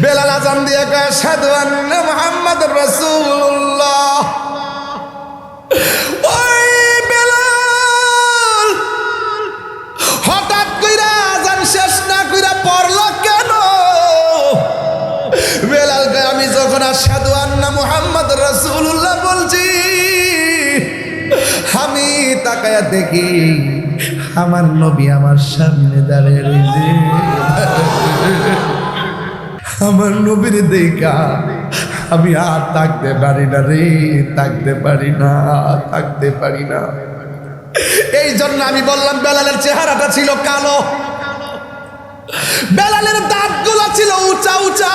বেলাল আযান দিয়ে কয় আশহাদু আন্না মুহাম্মাদুর রাসূলুল্লাহ। ওই বেলাল হঠাৎ কইরা আযান শেষ না কইরা পড়ল কেন? বেলাল কয় আমি যখন আশহাদু আন্না মুহাম্মাদুর রাসূলুল্লাহ বলছি, আমি তাকায়া দেখি আমার নবী আমার সামনে দাঁড়িয়ে রয়েছে। আমার নবীর দেখা আমি আর থাকতে পারি না রে, থাকতে পারি না, থাকতে পারি না। এই জন্য আমি বললাম বেলালের চেহারাটা ছিল কালো, বেলালের দাঁতগুলো ছিল উঁচা উঁচা,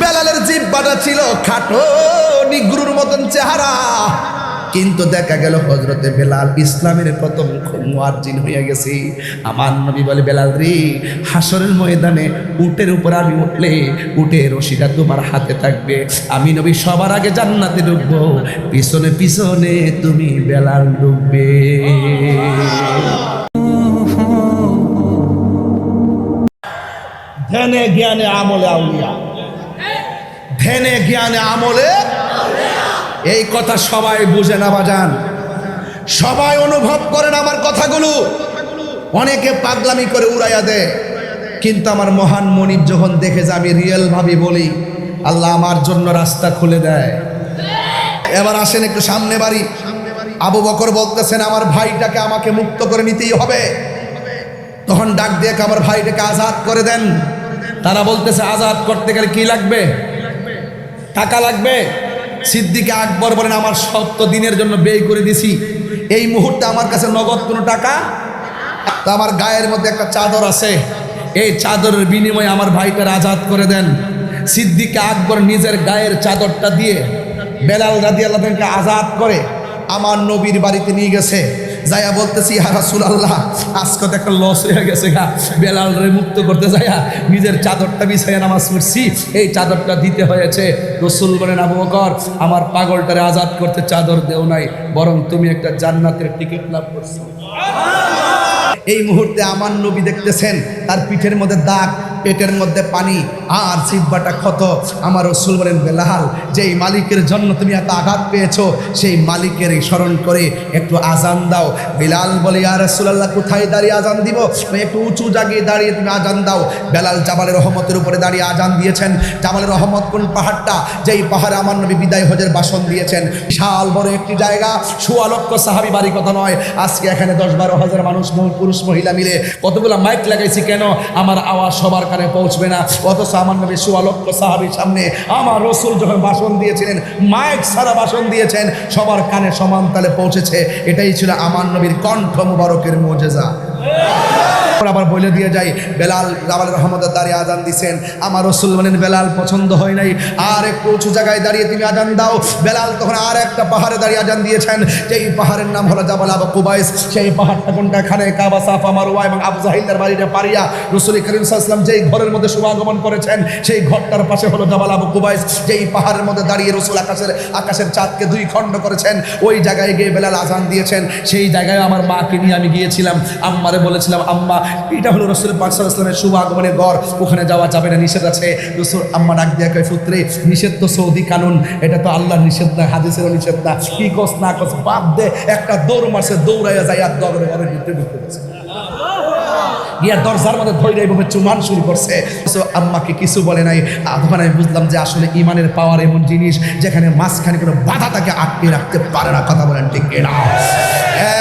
বেলালের জিহ্বাটা ছিল খাটো নিগ্রুর মতন চেহারা। কিন্তু দেখা গেল হযরতে বেলাল ইসলামের প্রথম মুয়াজ্জিন হয়ে গেছে। আমার নবী বলে, বেলাল রে, হাসরের ময়দানে উটের উপর আমি উঠলে উটের রশিটা তোমার হাতে থাকবে, আমি নবী সবার আগে জান্নাতে ঢুকবো, পিছনে পিছনে তুমি বেলাল ঢুকবে। ধ্যানে জ্ঞানে আমলে আউলিয়া, ধ্যানে জ্ঞানে আমলে। এই কথা সবাই বুঝে না বাজান, সবাই অনুভব করেন আমার কথাগুলো। অনেকে পাগলামি করে উড়াইয়া দেয়, কিন্তু আমার মহান মনিব যখন দেখে যে আমি রিয়েল ভাবে বলি, আল্লাহ আমার জন্য রাস্তা খুলে দেয়। এবার আসেন একটু সামনে বাড়ি। আবু বকর বলতেছেন আমার ভাইটাকে আমাকে মুক্ত করে নিতেই হবে। তখন ডাক দিয়ে আমার ভাইটাকে আজাদ করে দেন। তারা বলতেছে আজাদ করতে গেলে কি লাগবে? টাকা লাগবে। সিদ্দিক আকবর বলেন আমার ৭০ দিনের জন্য ব্যয় করে দিছি, এই মুহূর্তে আমার কাছে নগদ কোনো টাকা। তো আমার গায়ের মধ্যে একটা চাদর আছে, এই চাদরের বিনিময়ে আমার ভাইটার আজাদ করে দেন। সিদ্দিক আকবর নিজের গায়ের চাদরটা দিয়ে বেলাল রাদিয়াল্লাহু আনহুকে আজাদ করে আমার নবীর বাড়িতে নিয়ে গেছে। যাইয়া বলতেছি ইয়া রাসূলুল্লাহ, আজকে তো একটা লস হয়ে গেছে গা, বেলাল রে মুক্ত করতে যাইয়া নিজের চাদরটা বিছাইয়া নামাজ পড়ছি, এই চাদরটা দিতে হয়েছে। রাসূল বলেন আবু বকর, আমার পাগলটারে আজাদ করতে চাদর দেও নাই, বরং তুমি একটা জান্নাতের টিকিট লাভ করছো। এই মুহূর্তে আমার নবী দেখতেছেন তার পিঠের মধ্যে দাগ, পেটের মধ্যে পানি, আর জিহ্বাটা ক্ষত। আমার রাসূল বলেন বেলাল, যেই মালিকের জন্য তুমি এত আঘাত পেয়েছো, সেই মালিকের স্মরণ করে একটু আজান দাও। বেলাল বলে ইয়া রাসূলুল্লাহ, কোথায় দাঁড়িয়ে আজান দিব? একটু উঁচু জায়গায় দাঁড়িয়ে তুমি আজান দাও। বেলাল জাবালের রহমতের উপরে দাঁড়িয়ে আজান দিয়েছেন। জাবালের রহমত কোন পাহাড়টা? যেই পাহাড়ে আমার নবী বিদায় হজের ভাষণ দিয়েছেন। বিশাল বড় একটি জায়গা, ১৬ লক্ষ সাহাবী, বাড়ি কথা নয়। আজকে এখানে ১০-১২ হাজার মানুষ, পুরুষ মহিলা মিলে কতগুলো মাইক লাগাইছি কেন? আমার আওয়াজ সবার কানে পৌঁছবে না, অথচ আমার নবী ১৬ লক্ষ সাহাবীর সামনে আমার রাসূল যখন ভাষণ দিয়েছিলেন, মাইক ছাড়া ভাষণ দিয়েছেন, সবার কানে সমান তালে পৌঁছেছে। এটাই ছিল আমার নবীর কণ্ঠ মুবারকের মুজিজা। আবার বলে দিয়ে যাই, বেলাল জাবালের রহমতের দাঁড়িয়ে আজান দিছেন। আমার রাসূল বলেন বেলাল পছন্দ হয় নাই, আর একটু উঁচু জায়গায় দাঁড়িয়ে তুমি আজান দাও। বেলাল তখন আর একটা পাহাড়ে দাঁড়িয়ে আজান দিয়েছেন, যেই পাহাড়ের নাম হলো জাবাল আবু কুবাইস। সেই পাহাড়টা কোনটা? খানে কাবা, সাফা, মারওয়া এবং আবু জাহিলের বাড়িটা পারিয়া রাসূল করিম সাল্লাল্লাহু আলাইহি ওয়াসাল্লাম যেই ঘরের মধ্যে শুভাগমন করেছেন, সেই ঘরটার পাশে হলো জাবাল আবু কুবাইস। যেই পাহাড়ের মধ্যে দাঁড়িয়ে রাসূল আকাশের চাঁদকে 2 খণ্ড করেছেন, ওই জায়গায় গিয়ে বেলাল আজান দিয়েছেন। সেই জায়গায় আমার মাকে নিয়ে আমি গিয়েছিলাম, আম্মারে বলেছিলাম আম্মা, এটা হলো রাসূল পাক সাল্লাল্লাহু আলাইহি ওয়াসাল্লামের শুভ আগমনের ঘর, ওখানে যাওয়া যাবে না, নিষেধ আছে। রাসূল আম্মা ডাক দিয়া কয়, পুত্রে, নিষেধ তো সৌদি কানুন, এটা তো আল্লাহর নিষেধ না, হাদিসেরও নিষেধ না, কি কস না কস বাদ দে। একটা দৌড় মারছে, দৌড়াইয়া যায় আর ঘরের ভিতরে ঢুকতে গেছে। গিয়া দরজার মধ্যে ধৈর্য এইভাবে চুমান শুরু করছে। আম্মাকে কিছু বলে নাই। তখন আমি বুঝলাম যে আসলে ইমানের পাওয়ার এমন জিনিস যেখানে মাঝখানে কোনো বাধা তাকে আটকে রাখতে পারে না। কথা বলেন ঠিক কিনা?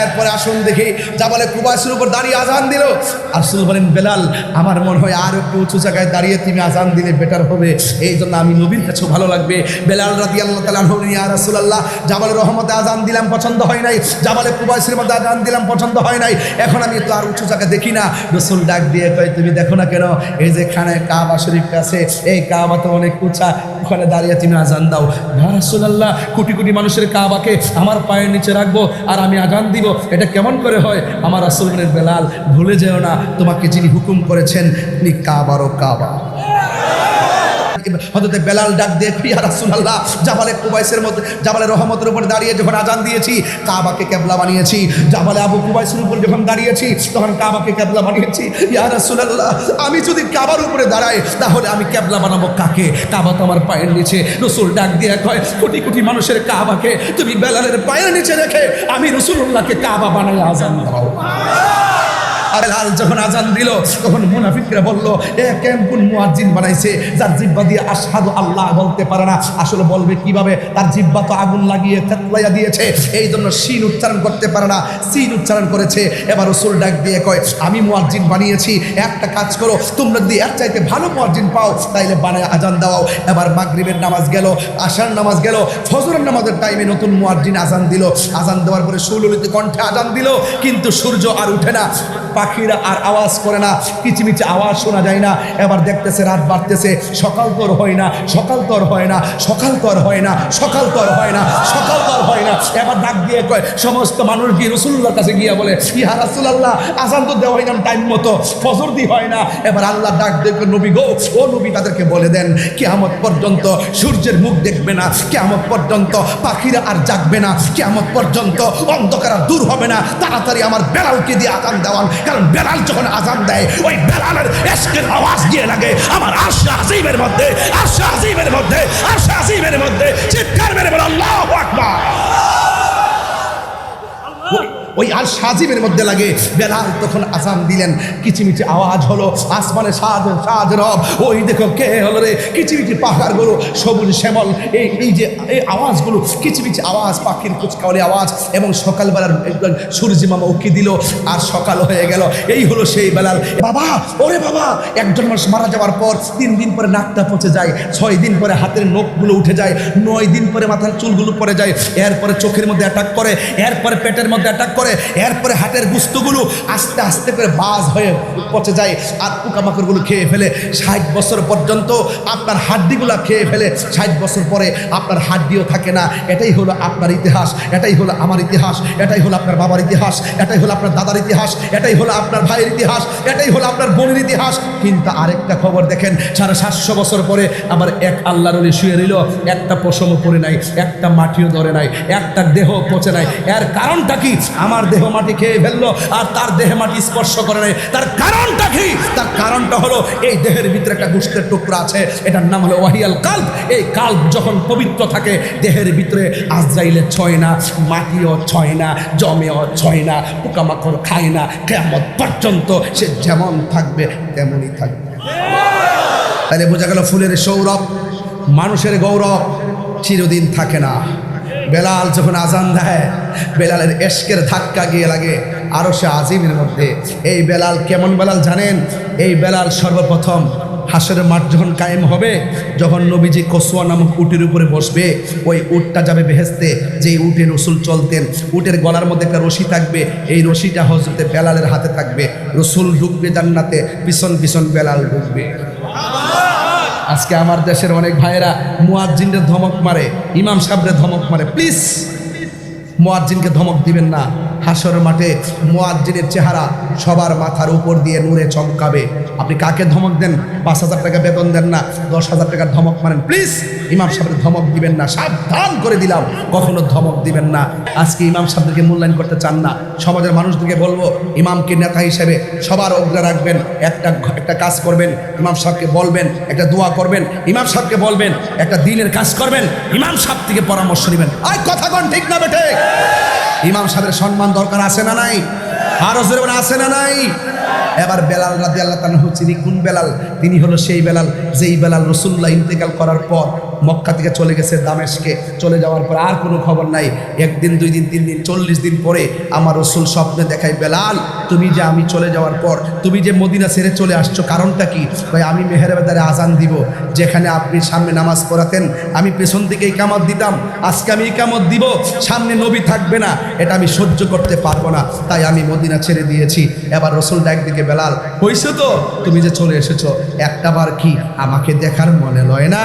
এরপরে আসুন দেখি, জাবালে কুবাইসের উপর দাঁড়িয়ে আজান দিল। রাসূল বলেন বেলাল, আমার মনে হয় আর একটু উঁচু জায়গায় দাঁড়িয়ে তুমি আজান দিলে বেটার হবে, এই জন্য আমি নবীর কাছে ভালো লাগবে। বেলাল রাদিয়াল্লাহু তাআলা আনহু, ইয়া রাসূলুল্লাহ, জাবালের রহমতে আজান দিলাম, পছন্দ হয় নাই, জাবালে কুবাইসের মধ্যে আজান দিলাম, পছন্দ হয় নাই, এখন আমি তো আর উঁচু জায়গা দেখি না। রাসূল ডাক দিয়ে কয়, তুমি দেখো না কেন? এই যে খানে কাবা শরীফটা আছে, এই কাবা তো অনেক উঁচা, ওখানে দাঁড়িয়ে তুমি আজান দাও। ইয়া রাসূলুল্লাহ, কোটি কোটি মানুষের কাবাকে আমার পায়ের নিচে রাখবো আর আমি আজান দিব, এটা কেমন করে হয়? আমার রাসূল বলেন বেলাল, ভুলে যেও না, তোমাকে যিনি হুকুম করেছেন তিনি কাবারও কাবা। হযরতে বেলাল ডাক দিয়ে ইয়া রাসূলুল্লাহ, জাবালে কুবাইসের মধ্যে, জাবালে রহমতের উপর দাঁড়িয়ে যখন আজান দিয়েছি কাবাকে কিবলা বানিয়েছি, জাবালে আবু কুবাইসের উপর যখন দাঁড়িয়েছি তখন কাবাকে কিবলা বানিয়েছি। ইয়া রাসূলুল্লাহ, আমি যদি কাবার উপরে দাঁড়াই তাহলে আমি কিবলা বানাবো কাকে? কাবা তো আমার পায়ের নিচে। রাসূল ডাক দিয়ে কয়, কোটি কোটি মানুষের কাবাকে তুমি বেলালের পায়ের নিচে রেখে আমি রাসূলুল্লাহকে কাবা বানাই আজান দাও। আর বেলাল যখন আজান দিল তখন মুনাফিকরা বলল, এ কেমন মুয়াজ্জিন বানাইছে যার জিহ্বা দিয়ে আশহাদু আল্লাহ বলতে পারে না। আসলে বলবে কিভাবে? তার জিহ্বা তো আগুন লাগিয়ে তেতলাইয়া দিয়েছে, এই জন্য শিন উচ্চারণ করতে পারে না, সিন উচ্চারণ করেছে। এবার রাসূল ডাক দিয়ে কয়, আমি মুয়াজ্জিন বানিয়েছি, একটা কাজ করো, তোমরা যদি এর চাইতে ভালো মুয়াজ্জিন পাও তাইলে বানায় আজান দাও। এবার মাগরিবের নামাজ গেল, আশার নামাজ গেল, ফজরের নামাজের টাইমে নতুন মুয়াজ্জিন আজান দিল। আজান দেওয়ার পরে সুললিত কণ্ঠে আজান দিল, কিন্তু সূর্য আর উঠে না, পাখিরা আর আওয়াজ করে না, কিচিমিচি আওয়াজ শোনা যায় না। এবার দেখতেছে রাত বাড়তেছে, সকাল তোর হয় না, সকাল তোর হয় না, সকাল তোর হয় না, সকাল তোর হয় না, সকাল তোর হয় না। এবার ডাক দিয়ে কয়, সমস্ত মানুষ গিয়ে রাসূলুল্লাহর কাছে গিয়া বলে, ইয়া রাসূলুল্লাহ, আজান তো দেওয়া হয় না টাইম মতো, ফজর দি হয় না। এবার আল্লাহ ডাক দিয়ে নবী গো, ও নবী, তাদেরকে বলে দেন কিয়ামত পর্যন্ত সূর্যের মুখ দেখবে না, কিয়ামত পর্যন্ত পাখিরা আর জাগবে না, কিয়ামত পর্যন্ত অন্ধকার আর দূর হবে না। তাড়াতাড়ি আমার বেলালকে দিয়ে আজান দেওয়ান, কারণ বেলাল যখন আজান দেয় ওই বেলালের ইশকের আওয়াজ গিয়ে লাগে আমার আরশে আজিমের মধ্যে, আরশে আজিমের মধ্যে, আরশে আজিমের মধ্যে। চিৎকার মেরে বল আল্লাহু আকবার। ওই আর সাজিমের মধ্যে লাগে। বেলাল তখন আজান দিলেন, কিচিমিচি আওয়াজ হলো, আসমানে সাজ রব, ওই দেখো কে হলো রে, কিচিমিচি পাহাড়গুলো সবুজ শ্যামল, এই যে এই আওয়াজগুলো, কিচিমিচি আওয়াজ, পাখির কুচকাওয়ালি আওয়াজ, এবং সকালবেলার একজন সূর্য মামা উকি দিল আর সকাল হয়ে গেল। এই হলো সেই বেলাল। বাবা, ওরে বাবা, একজন মানুষ মারা যাওয়ার পর 3 দিন পরে নাকটা পচে যায়, 6 দিন পরে হাতের নখগুলো উঠে যায়, 9 দিন পরে মাথার চুলগুলো পড়ে যায়, এরপরে চোখের মধ্যে অ্যাটাক করে, এরপরে পেটের মধ্যে অ্যাটাক করে, এরপরে হাটের গুস্তগুলো আস্তে আস্তে করে বাজ হয়ে পচে যায় আর পোকামাকড়গুলো খেয়ে ফেলে। 60 বছর পর্যন্ত আপনার হাড্ডিগুলো খেয়ে ফেলে, 60 বছর পরে আপনার হাড্ডিও থাকে না। এটাই হলো আপনার ইতিহাস, এটাই হলো আমার ইতিহাস, এটাই হলো আপনার বাবার ইতিহাস, এটাই হলো আপনার দাদার ইতিহাস, এটাই হলো আপনার ভাইয়ের ইতিহাস, এটাই হলো আপনার বোনের ইতিহাস। কিন্তু আরেকটা খবর দেখেন, 750 বছর পরে আবার এক আল্লাহর ওলি শুয়ে রইল, একটা পশমও পড়ে নাই, একটা মাটিও ধরে নাই, একটা দেহ পচে নাই। এর কারণটা কি? আমার দেহ মাটি খেয়ে ফেললো আর তার দেহে মাটি স্পর্শ করে নাই। তার কারণটা কি? তার কারণটা হলো এই দেহের ভিতরে একটা গোশতের টুকরা আছে, এটার নাম হলো ওয়াহিয়াল কালব। এই কালব যখন পবিত্র থাকে দেহের ভিতরে আজরাইলে ছয় না, মাটিও ছয় না, জমেও ছয় না, পোকামাকড় খায় না, কিয়ামত পর্যন্ত সে যেমন থাকবে তেমনই থাকবে। তাহলে বোঝা গেল ফুলের সৌরভ, মানুষের গৌরব চিরদিন থাকে না। বেলাল যখন আজান দেয়, বেলালের ইশকের ধাক্কা গিয়ে লাগে আরশে আজিমের মধ্যে। এই বেলাল কেমন বেলাল জানেন? এই বেলাল সর্বপ্রথম হাসরের মাঠ যখন কায়েম হবে, যখন নবীজি কসওয়া নামক উটের উপরে বসবে, ওই উটটা যাবে বেহেশতে। যেই উটে রসুল চলতেন, উটের গলার মধ্যে একটা রশি থাকবে, এই রশিটা হযরতে বেলালের হাতে থাকবে। রসুল ঢুকবে জান্নাতে, পিছন পিছন বেলাল ঢুকবে। আজকে আমার দেশের অনেক ভাইয়েরা মুয়াজ্জিনদের ধমক মারে, ইমাম সাহেবদের ধমক মারে। প্লিজ মুয়াজ্জিনকে ধমক দিবেন না। হাসরের মাঠে মুয়াজ্জিনের চেহারা সবার মাথার উপর দিয়ে নূরে চমকাবে। আপনি কাকে ধমক দেন? 5,000 টাকা বেতন দেন না, 10,000 টাকার ধমক মারেন। প্লিজ ইমাম সাহেবের ধমক দিবেন না, সাবধান করে দিলাম, কখনো ধমক দিবেন না। আজকে ইমাম সাহেবদেরকে মূল্যায়ন করতে চান না, সমাজের মানুষদেরকে বলবো ইমামকে নেতা হিসেবে সবার অগ্রে রাখবেন। একটা কাজ করবেন, ইমাম সাহেবকে বলবেন, একটা দোয়া করবেন, ইমাম সাহেবকে বলবেন, একটা দিনের কাজ করবেন, ইমাম সাহেব থেকে পরামর্শ নেবেন। আর কথা কোন ঠিক না বেটে? ইমাম সাহেবের সম্মান দরকার আছে না নাই? আরো জোরে আছে না নাই? এবার বেলাল রাদিয়াল্লাহু তাআলা চিনি কোন বেলাল? তিনি হলো সেই বেলাল যেই বেলাল রাসূলুল্লাহ ইন্তেকাল করার পর মক্কা থেকে চলে গেছে দামেশকে। চলে যাওয়ার পর আর কোনো খবর নাই। 1 দিন 2 দিন 3 দিন 40 দিন পরে আমার রাসূল স্বপ্নে দেখায়, বেলাল তুমি যে আমি চলে যাওয়ার পর তুমি যে মদিনা ছেড়ে চলে আসছো, কারণটা কি? ভাই আমি মেহেরাবাজারে আজান দিব, যেখানে আপনি সামনে নামাজ পড়াতেন আমি পেছন থেকে ইকামত দিতাম, আজকে আমি ইকামত দিব, সামনে নবী থাকবে না, এটা আমি সহ্য করতে পারবো না, তাই আমি মদিনা ছেড়ে দিয়েছি। এবার রাসূল ডাক দিকে, বেলাল হইছে তো, তুমি যে চলে এসেছো, একটাবার কি আমাকে দেখার মনে লয় না?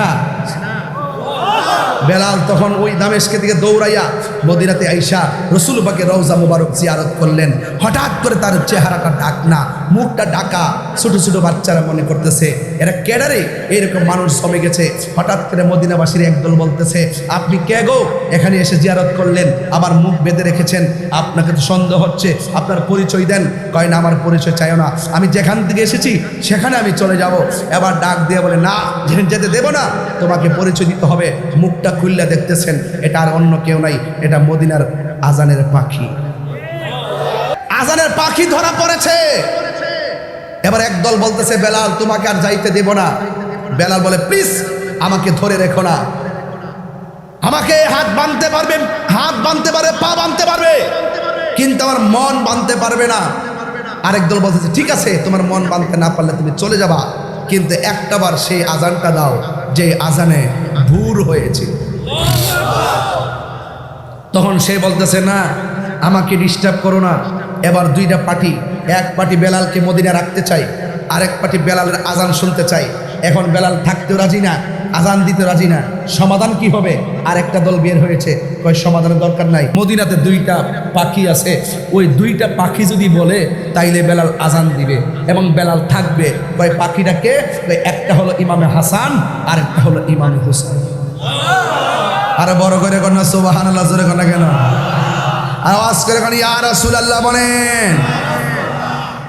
বেলাল তখন ওই দামেশকে দিকে দৌড়াইয়া মদিনাতে আইসা রসুল পাকের রওজা মুবারক জিয়ারত করলেন। হঠাৎ করে তার চেহারাটা ঢাকনা, মুখটা ঢাকা, ছোট ছোট বাচ্চারা মনে করতেছে এরা ক্যাডারে এরকম মানুষ জমে গেছে। হঠাৎ করে মদিনাবাসীর একদল বলতেছে, আপনি কে গো, এখানে এসে জিয়ারত করলেন, আবার মুখ বেঁধে রেখেছেন, আপনাকে তো সন্দেহ হচ্ছে, আপনার পরিচয় দেন। কয় না, আমার পরিচয় চাইও না, আমি যেখান থেকে এসেছি সেখানে আমি চলে যাব। এবার ডাক দিয়ে বলে, না, যেতে দেব না, তোমাকে পরিচয় দিতে হবে। মুখটা খুললে দেখতেছেন এটা আর অন্য কেউ নাই, এটা মদিনার আজানের পাখি। আজানের পাখি ধরা পড়েছে। এবার একদল বলতেছে, বেলাল তোমাকে আর যাইতে দেব না। বেলাল বলে, প্লিজ আমাকে ধরে রেখো না, আমাকে হাত বাঁধতে পারবে, হাত বাঁধতে পারবে, পা বাঁধতে পারবে, কিন্তু আমার মন বাঁধতে পারবে না। আরেক দল বলতেছে, ঠিক আছে, তোমার মন বাঁধতে না পারলে তুমি চলে যাবা, কিন্তু একটাবার সেই আজানটা দাও যে আজানে ভোর হয়েছে। তখন সে বলতেছে, না, আমাকে ডিস্টার্ব করো না। এবার দুইটা পার্টি, এক পার্টি বেলালকে মদিনা রাখতে চাই, আরেক পার্টি বেলালের আজান শুনতে চাই। এখন বেলাল থাকতেও রাজি না, আজান দিতে রাজি না। সমাধান কি হবে? আরেকটা দল বের হয়েছে, কয় সমাধানের দরকার নাই, মদিনাতে দুইটা পাখি আছে, ওই দুইটা পাখি যদি বলে তাইলে বেলাল আজান দিবে এবং বেলাল থাকবে। কয় পাখিটাকে? একটা হলো ইমামে হাসান, আরেকটা হলো ইমামে হুসাইন। আরে বড় করে কন্যা সুবহানাল্লাহ, জোরে কন্যা কেন? আওয়াজ করে কন্যা ইয়া রাসূলুল্লাহ বলেন।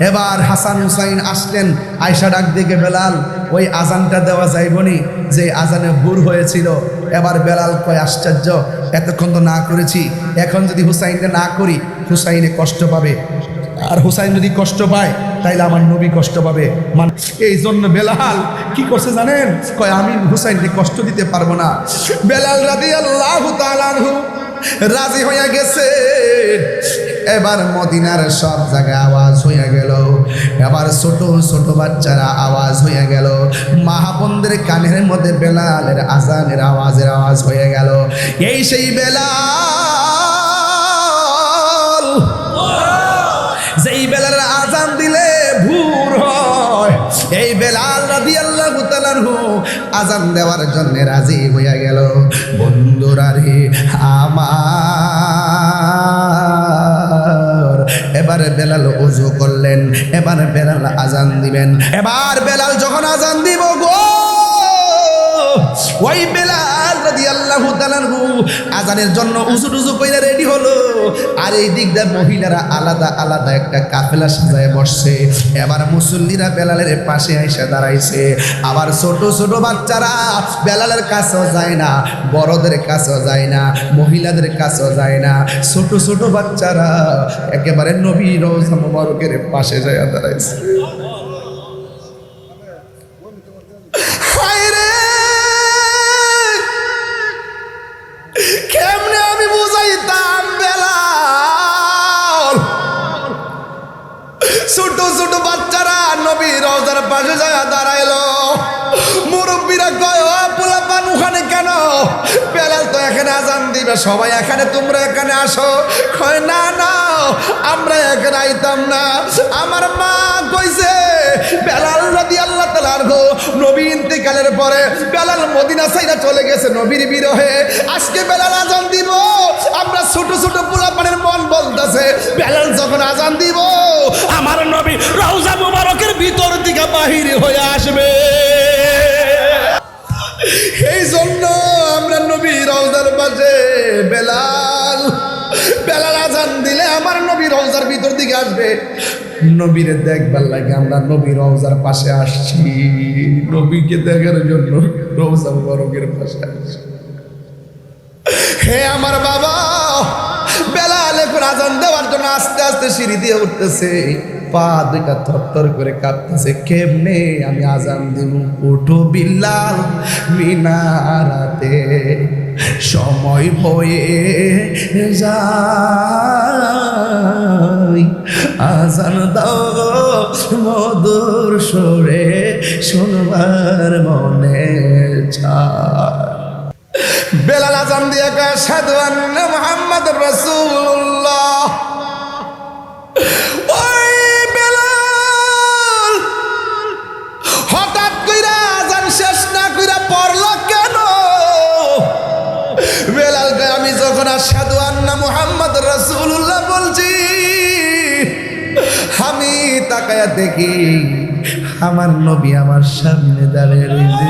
এবার হাসান হুসাইন আসলেন, আয়সা ডাক দিকে, বেলাল ওই আজানটা দেওয়া যাইবনি যে আজানে ভোর হয়েছিল। এবার বেলাল কয়, আশ্চর্য, এতক্ষণ তো না করেছি, এখন যদি হুসাইনকে না করি হুসাইনে কষ্ট পাবে, আর হুসাইন যদি কষ্ট পায় তাইলে আমার নবী কষ্ট পাবে। মানে এই জন্য বেলাল কি করছে জানেন? কয়, আমি হুসাইনকে কষ্ট দিতে পারবো না। বেলাল রাদিয়াল্লাহু তাআলা আনহু রাজি হয়ে গেছে। এবার মদিনার সব জায়গায় আওয়াজ হয়ে গেল। এবার ছোট ছোট বাচ্চারা আওয়াজ হয়ে গেল। মাহাবন্দের কানের মধ্যে বেলালের আজানের আওয়াজ হয়ে গেল। এই সেই বেলাল, যেই বেলালের আজান দিলে ভোর হয়, এই বেলাল রাদিয়াল্লাহু তাআলা আনহু আজান দেওয়ার জন্য রাজি হয়ে গেল। বন্ধুরা রে আমার, এবার বেলাল ওযু করলেন, এবার বেলাল আজান দিবেন। এবার বেলাল যখন আজান দিব গো, ওই বেলাল রাদিয়াল্লাহু তাআলা আনহু আজানের জন্য উজু কইরা রেডি হলো। আর এই দিক দিয়ে মহিলারা আলাদা আলাদা একটা কাফেলা সাজায় বসছে। এবার মুসল্লিরা বেলালের পাশে এসে দাঁড়াইছে। আবার ছোট ছোট বাচ্চারা বেলালের কাছেও যায় না, বড়দের কাছেও যায় না, মহিলাদের কাছেও যায় না। ছোট ছোট বাচ্চারা একেবারে নবী রওজা মুবারকের পাশে যায় দাঁড়াইছে। কেমনে আমি বুঝাইতাম বেলাল? ছোট ছোট বাচ্চারা নবী রওজার পাশে যায় দাঁড়াইলো। মুরব্বীরা কয়, ও পোলাপান ওখানে কেন? বেলাল তো এখানে আজান দিবে, সবাই এখানে, তোমরা এখানে আসো। কয়, না না, আমরা এখানে আইতাম না। আমার মা কইছে বেলাল রাদিয়াল্লাহু তাআলা আনহু নবী ইন্তেকালের পরে বেলাল মদিনা ছাইরা চলে গেছে নবীর বিরহে। আজকে বেলাল আজান দিব, আমরা ছোট ছোট পোলাপানের মন বলতেছে বেলাল যখন আজান দিব আমার নবী রওজা মুবারকের ভিতর থেকে বাহির হয়ে আসবে। এই জন্য আমরা নবী রওজার পাশে বেলাল আজান দিলে আমার নবী রওজার ভিতর দিকে আসবে। নবীরে দেখবার লাগে আমরা নবী রওজার পাশে আসছি, নবীকে দেখার জন্য রওজা মুবারকের পাশে আসছি। হে আমার বাবা, বেলাল এখন আজান দেওয়ার জন্য আস্তে আস্তে সিঁড়ি দিয়ে উঠতেছে, পা দুইটা থরথর করে কাঁপতেছে। কেমনে আমি আজান দিব? উঠো বিল্লাল মিনারাতে, সময় বয়ে যায়, আজান দাও মধুর সুরে, শুনবার মনে চায়। বেলাল আজান দিয়ে কয়, আশহাদু আন্না মুহাম্মাদুর রাসূলুল্লাহ। ওই বেলাল হঠাৎ কইরা আজান শেষ না কইরা পড়ল কেন? বেলাল কয়, আমি যখন আশহাদু আন্না মুহাম্মাদুর রাসূলুল্লাহ বলছি, আমি তাকায়া দেখি আমার নবী আমার সামনে দাঁড়িয়ে রয়েছে।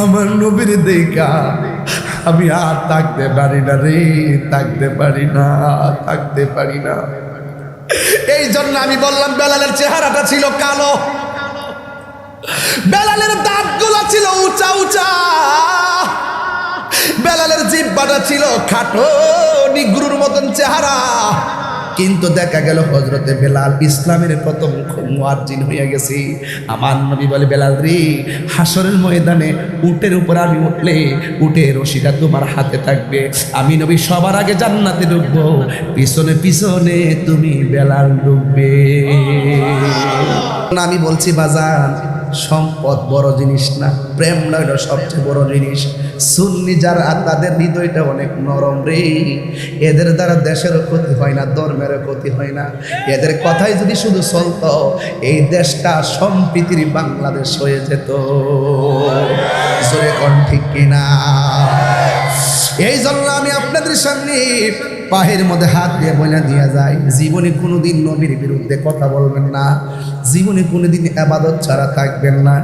আমার নবীর দেখা আমি আর থাকতে পারি না রে, থাকতে পারি না, থাকতে পারি না। এই জন্য আমি বললাম বেলালের চেহারাটা ছিল কালো, বেলালের দাঁতগুলো ছিল উঁচা উঁচা, বেলালের জিহ্বাটা ছিল খাটো নিগ্রুর মতন চেহারা। কিন্তু দেখা গেল হযরতে বেলাল ইসলামের প্রথম মুয়াজ্জিন হয়ে গেছে। আমার নবী বলে, বেলাল রে, হাসরের ময়দানে উটের উপর আমি উঠলে উটের রশিটা তোমার হাতে থাকবে, আমি নবী সবার আগে জান্নাতে ঢুকবো, পিছনে পিছনে তুমি বেলাল ঢুকবে। আমি বলছি বাজান, সম্পদ বড় জিনিস না, প্রেম নয় সবচেয়ে বড় জিনিস। সুন্নি যারা তাদের হৃদয়টা অনেক নরম রে, এদের দ্বারা দেশেরও ক্ষতি হয় না, ধর্মেরও ক্ষতি হয় না। এদের কথাই যদি শুধু চলতো, এই দেশটা সম্প্রীতির বাংলাদেশ হয়ে যেত। জোরে কোন ঠিক কিনা? এই জন্য আমি আপনাদের সামনে পায়ের মধ্যে হাত দিয়ে বলে দিয়ে যায়, জীবনে কোনোদিন নবীর বিরুদ্ধে কথা বলবেন না, জীবনে কোনোদিন ইবাদত ছাড়া থাকবেন না।